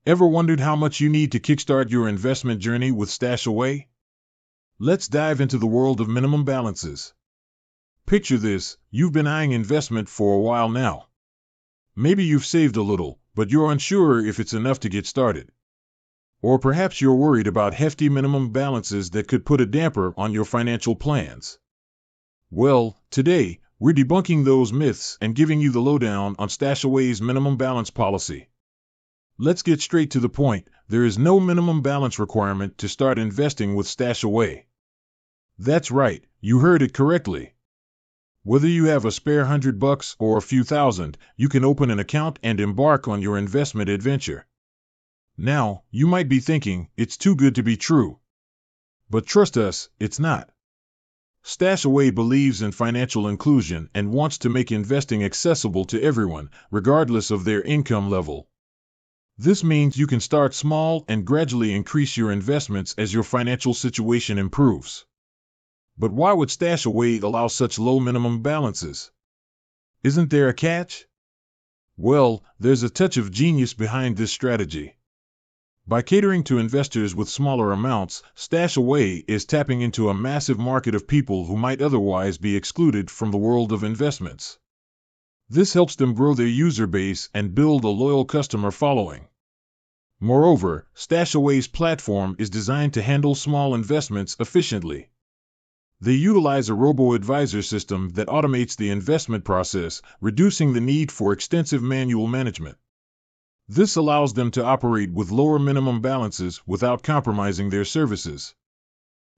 Ever wondered how much you need to kickstart your investment journey with StashAway? Let's dive into the world of minimum balances. Picture this: you've been eyeing investment for a while now. Maybe you've saved a little, but you're unsure if it's enough to get started. Or perhaps you're worried about hefty minimum balances that could put a damper on your financial plans. Well, today, we're debunking those myths and giving you the lowdown on StashAway's minimum balance policy. Let's get straight to the point. There is no minimum balance requirement to start investing with StashAway. That's right, you heard it correctly. Whether you have a spare $100 or a few thousand, you can open an account and embark on your investment adventure. Now, you might be thinking, it's too good to be true. But trust us, it's not. StashAway believes in financial inclusion and wants to make investing accessible to everyone, regardless of their income level. This means you can start small and gradually increase your investments as your financial situation improves. But why would StashAway allow such low minimum balances? Isn't there a catch? Well, there's a touch of genius behind this strategy. By catering to investors with smaller amounts, StashAway is tapping into a massive market of people who might otherwise be excluded from the world of investments. This helps them grow their user base and build a loyal customer following. Moreover, StashAway's platform is designed to handle small investments efficiently. They utilize a robo-advisor system that automates the investment process, reducing the need for extensive manual management. This allows them to operate with lower minimum balances without compromising their services.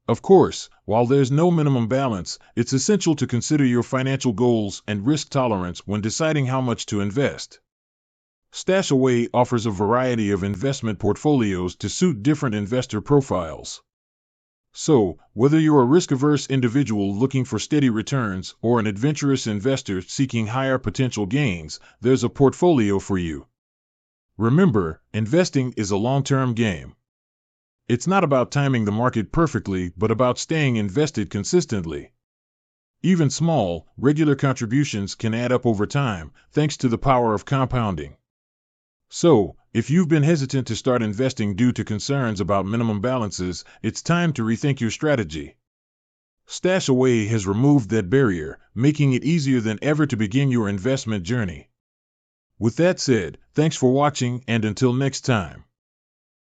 Of course, while there's no minimum balance, it's essential to consider your financial goals and risk tolerance when deciding how much to invest. StashAway offers a variety of investment portfolios to suit different investor profiles. So, whether you're a risk-averse individual looking for steady returns or an adventurous investor seeking higher potential gains, there's a portfolio for you. Remember, investing is a long-term game. It's not about timing the market perfectly, but about staying invested consistently. Even small, regular contributions can add up over time, thanks to the power of compounding. So, if you've been hesitant to start investing due to concerns about minimum balances, it's time to rethink your strategy. StashAway has removed that barrier, making it easier than ever to begin your investment journey. With that said, thanks for watching, and until next time.